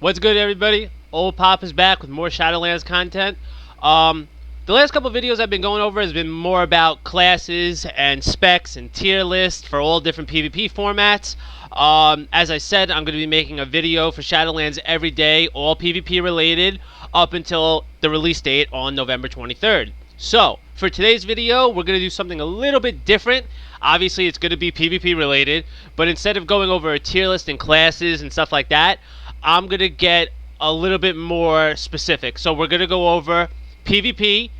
What's good, everybody? Old Pop is back with more Shadowlands content. The last couple videos I've been going over has been more about classes and specs and tier lists for all different PvP formats. As I said, I'm going to be making a video for Shadowlands every day, all PvP related, up until the release date on November 23rd. So, for today's video, we're going to do something a little bit different. Obviously, it's going to be PvP related, but instead of going over a tier list and classes and stuff like that, I'm going to get a little bit more specific. So we're going to go over PvP,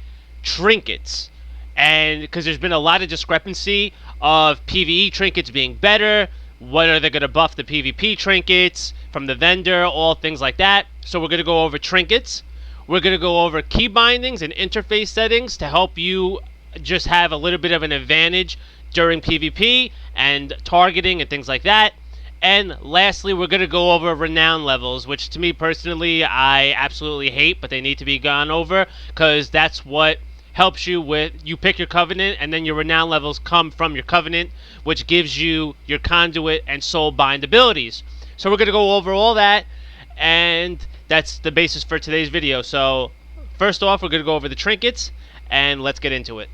trinkets, and because there's been a lot of discrepancy of PvE trinkets being better, what are they going to buff the PvP trinkets from the vendor, all things like that. So we're going to go over trinkets. We're going to go over key bindings and interface settings to help you just have a little bit of an advantage during PvP and targeting and things like that. And lastly, we're going to go over Renown levels, which to me personally, I absolutely hate, but they need to be gone over because that's what helps you with, you pick your covenant and then your Renown levels come from your covenant, which gives you your conduit and soul bind abilities. So we're going to go over all that, and that's the basis for today's video. So first off, we're going to go over the trinkets, and let's get into it.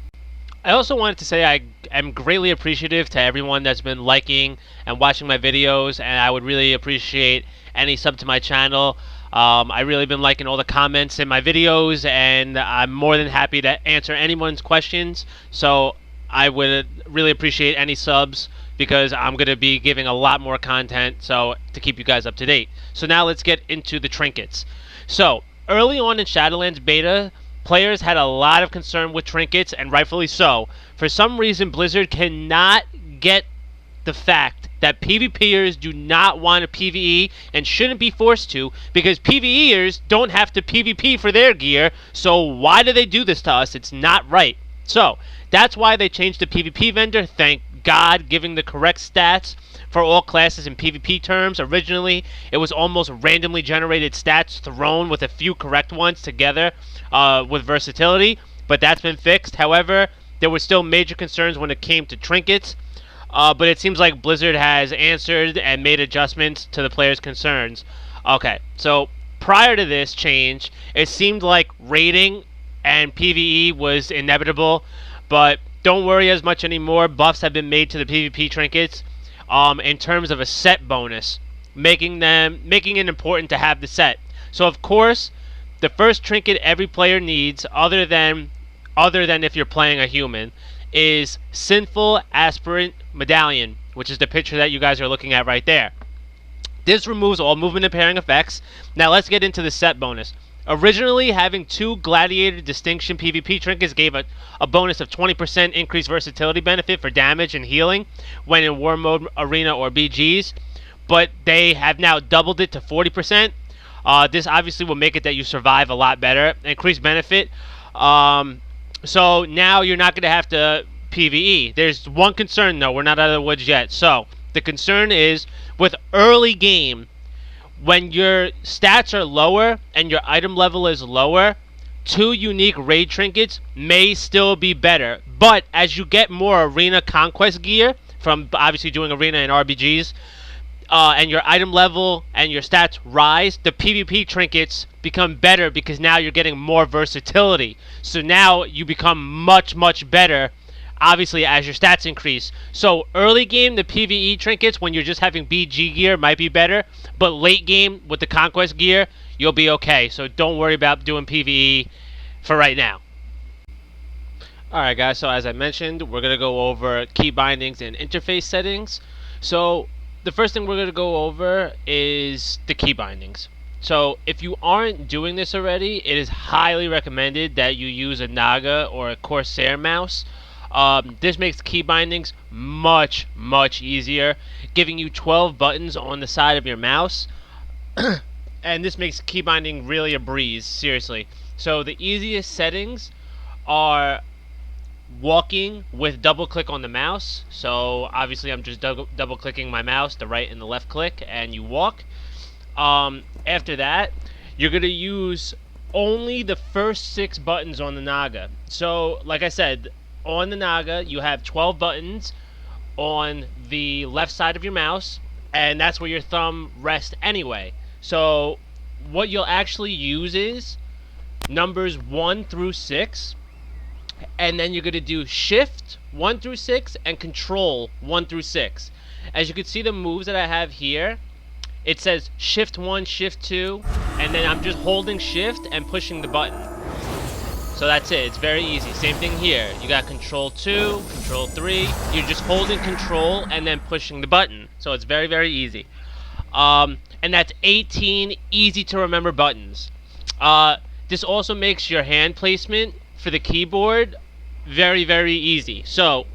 I also wanted to say I am greatly appreciative to everyone that's been liking and watching my videos, and I would really appreciate any sub to my channel. I've really been liking all the comments in my videos, and I'm more than happy to answer anyone's questions. So I would really appreciate any subs because I'm going to be giving a lot more content so to keep you guys up to date. So now let's get into the trinkets. So early on in Shadowlands beta, players had a lot of concern with trinkets, and rightfully so. For some reason, Blizzard cannot get the fact that PvPers do not want to PvE and shouldn't be forced to, because PvEers don't have to PvP for their gear, so why do they do this to us? It's not right. So, that's why they changed the PvP vendor, thank God, giving the correct stats for all classes in PvP terms. Originally, it was almost randomly generated stats thrown with a few correct ones together with versatility, but that's been fixed. However, there were still major concerns when it came to trinkets, but it seems like Blizzard has answered and made adjustments to the players' concerns. Okay, so prior to this change, it seemed like raiding and PvE was inevitable, but don't worry as much anymore. Buffs have been made to the PvP trinkets in terms of a set bonus, making it important to have the set. So of course, the first trinket every player needs, other than if you're playing a human, is Sinful Aspirant Medallion, which is the picture that you guys are looking at right there. This removes all movement and pairing effects. Now let's get into the set bonus. Originally, having 2 Gladiator Distinction PvP trinkets gave a bonus of 20% increased versatility benefit for damage and healing when in War Mode, Arena, or BGs, but they have now doubled it to 40%. This obviously will make it that you survive a lot better. Increased benefit. So now you're not going to have to PvE. There's one concern, though. We're not out of the woods yet. So the concern is with early game, when your stats are lower and your item level is lower, 2 unique raid trinkets may still be better. But as you get more arena conquest gear from obviously doing arena and RBGs, and your item level and your stats rise, the PvP trinkets become better because now you're getting more versatility. So now you become much, much better, obviously, as your stats increase. So early game, the PvE trinkets, when you're just having BG gear, might be better. But late game, with the Conquest gear, you'll be okay. So don't worry about doing PvE for right now. Alright guys, so as I mentioned, we're going to go over key bindings and interface settings. So the first thing we're going to go over is the key bindings. So if you aren't doing this already, it is highly recommended that you use a Naga or a Corsair mouse. This makes key bindings much, much easier, giving you 12 buttons on the side of your mouse. And this makes key binding really a breeze, seriously. So the easiest settings are walking with double click on the mouse. So obviously I'm just double clicking my mouse, the right and the left click, and you walk. After that, you're going to use only the first 6 buttons on the Naga. So like I said, on the Naga you have 12 buttons on the left side of your mouse, and that's where your thumb rests anyway. So what you'll actually use is numbers 1 through 6, and then you're going to do shift 1 through 6 and control 1 through 6. As you can see the moves that I have here, it says shift 1, shift 2, and then I'm just holding shift and pushing the button. So that's it. It's very easy. Same thing here. You got control 2, control 3. You're just holding control and then pushing the button. So it's very, very easy. And that's 18 easy to remember buttons. This also makes your hand placement for the keyboard very, very easy. So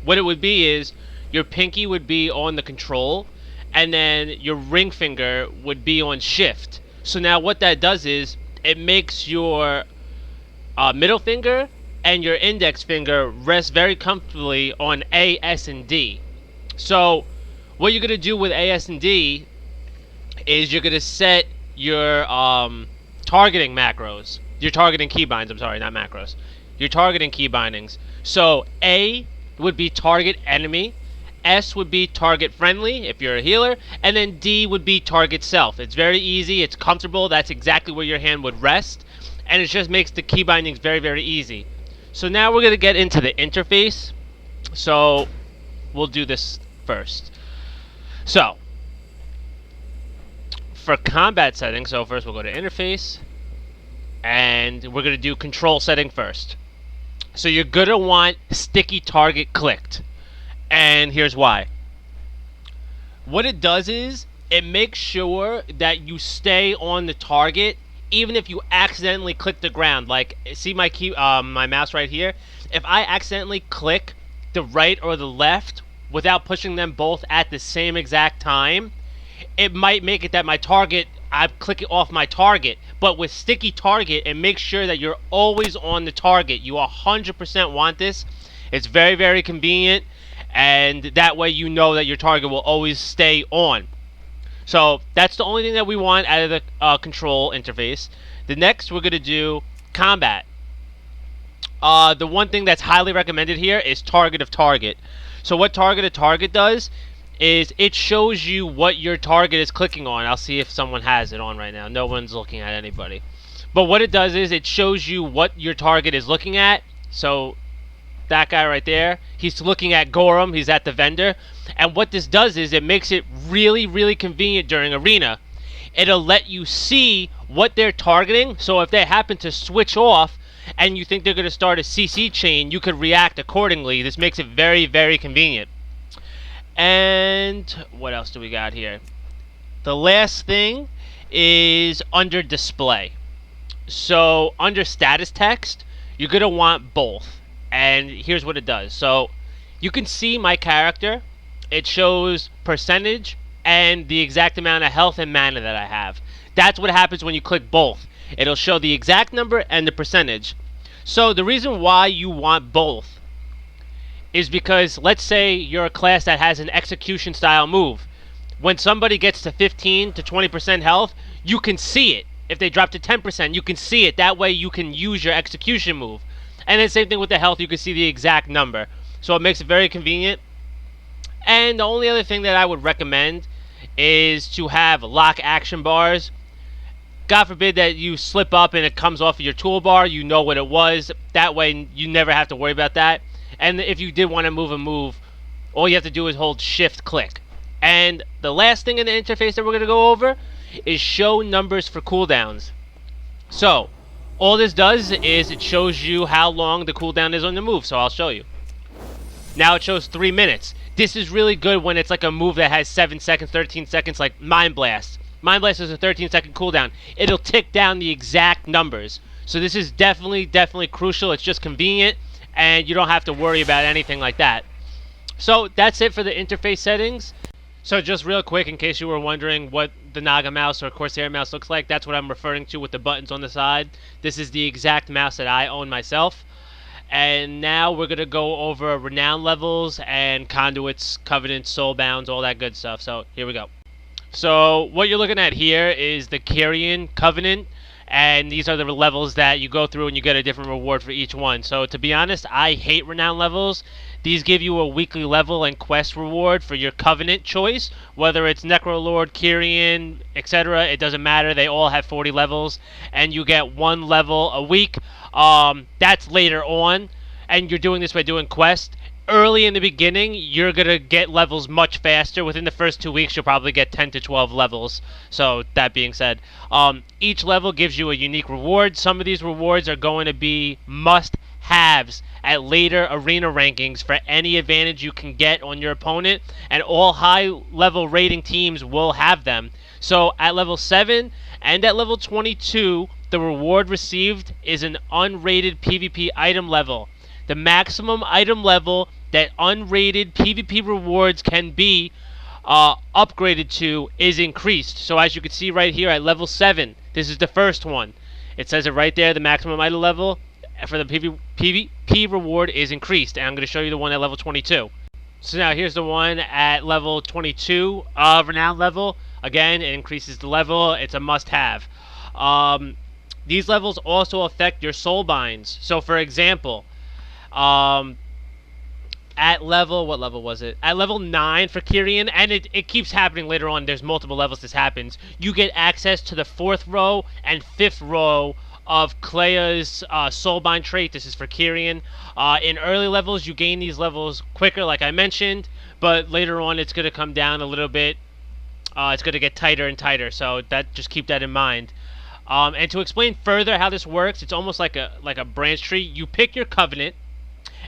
what it would be is your pinky would be on the control, and then your ring finger would be on shift. So now what that does is it makes your middle finger and your index finger rest very comfortably on A, S, and D. So what you're going to do with A, S, and D is you're going to set your targeting macros. Your targeting keybinds, I'm sorry, not macros. Your targeting key bindings. So A would be target enemy, S would be target friendly if you're a healer, and then D would be target self. It's very easy, it's comfortable, that's exactly where your hand would rest, and it just makes the key bindings very, very easy. So now we're going to get into the interface. So we'll do this first. So for combat settings, so first we'll go to interface, and we're going to do control setting first. So you're going to want sticky target clicked. And here's why. What it does is it makes sure that you stay on the target even if you accidentally click the ground. Like, see my my mouse right here? If I accidentally click the right or the left without pushing them both at the same exact time, it might make it that my target, I click it off my target. But with sticky target, it makes sure that you're always on the target. You 100% want this. It's very, very convenient, and that way you know that your target will always stay on. So that's the only thing that we want out of the control interface. The next, we're going to do combat. The one thing that's highly recommended here is target of target. So what target of target does is it shows you what your target is clicking on. I'll see if someone has it on right now. No one's looking at anybody. But what it does is it shows you what your target is looking at. So that guy right there, he's looking at Gorham, he's at the vendor. And what this does is it makes it really, really convenient during arena. It'll let you see what they're targeting, so if they happen to switch off and you think they're going to start a CC chain, you could react accordingly. This makes it very, very convenient. And what else do we got here? The last thing is under display. So under status text, you're going to want both. And here's what it does. So you can see my character. It shows percentage and the exact amount of health and mana that I have. That's what happens when you click both. It'll show the exact number and the percentage. So the reason why you want both is because let's say you're a class that has an execution style move. When somebody gets to 15 to 20% health, you can see it. If they drop to 10%, you can see it. That way you can use your execution move. And then same thing with the health, you can see the exact number. So it makes it very convenient. And the only other thing that I would recommend is to have lock action bars. God forbid that you slip up and it comes off of your toolbar, you know what it was. That way you never have to worry about that. And if you did want to move a move, all you have to do is hold shift click. And the last thing in the interface that we're going to go over is show numbers for cooldowns. So all this does is it shows you how long the cooldown is on the move. So I'll show you. Now it shows 3 minutes. This is really good when it's like a move that has 7 seconds, 13 seconds, like Mind Blast. Mind Blast is a 13-second cooldown. It'll tick down the exact numbers. So this is definitely crucial. It's just convenient, and you don't have to worry about anything like that. So that's it for the interface settings. So just real quick, in case you were wondering what the Naga mouse or Corsair mouse looks like, that's what I'm referring to with the buttons on the side. This is the exact mouse that I own myself. And now we're going to go over Renown levels and conduits, covenants, soulbounds, all that good stuff. So here we go. So what you're looking at here is the Kyrian Covenant, and these are the levels that you go through and you get a different reward for each one. So to be honest, I hate Renown levels. These give you a weekly level and quest reward for your Covenant choice, whether it's Necrolord, Kyrian, etc. It doesn't matter. They all have 40 levels, and you get 1 level a week. That's later on, and you're doing this by doing quests. Early in the beginning, you're going to get levels much faster. Within the first 2 weeks, you'll probably get 10 to 12 levels. So, that being said, each level gives you a unique reward. Some of these rewards are going to be must-haves at later arena rankings for any advantage you can get on your opponent, and all high-level rating teams will have them. So, at level 7 and at level 22, the reward received is an unrated PvP item level. The maximum item level that unrated PvP rewards can be upgraded to is increased. So as you can see right here at level 7, this is the first one. It says it right there, the maximum item level for the PvP reward is increased. And I'm going to show you the one at level 22. So now here's the one at level 22 of Renown level. Again, it increases the level. It's a must-have. These levels also affect your soul binds. So for example, at level, what level was it? At level 9 for Kyrian, and it keeps happening later on. There's multiple levels this happens. You get access to the 4th row and 5th row of Clea's Soulbind trait. This is for Kyrian. In early levels, you gain these levels quicker, like I mentioned, but later on it's going to come down a little bit. It's going to get tighter and tighter, so just keep that in mind. And to explain further how this works, it's almost like a branch tree. You pick your Covenant,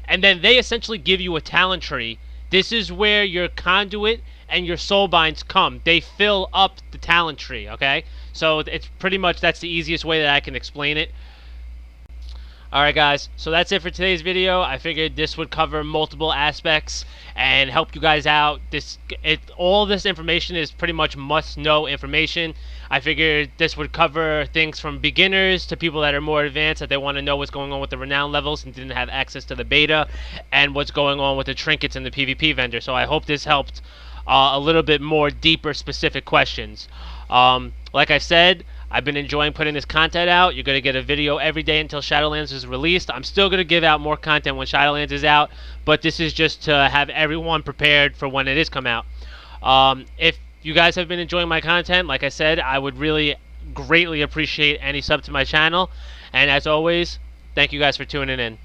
and then they essentially give you a talent tree. This is where your conduit and your soul binds come. They fill up the talent tree, okay? So it's pretty much, that's the easiest way that I can explain it. Alright guys, so that's it for today's video. I figured this would cover multiple aspects and help you guys out. All this information is pretty much must-know information. I figured this would cover things from beginners to people that are more advanced, that they want to know what's going on with the Renown levels and didn't have access to the beta, and what's going on with the Trinkets and the PvP vendor. So I hope this helped a little bit more deeper specific questions. Like I said, I've been enjoying putting this content out. You're going to get a video every day until Shadowlands is released. I'm still going to give out more content when Shadowlands is out, but this is just to have everyone prepared for when it is come out. If you guys have been enjoying my content, like I said, I would really greatly appreciate any sub to my channel. And as always, thank you guys for tuning in.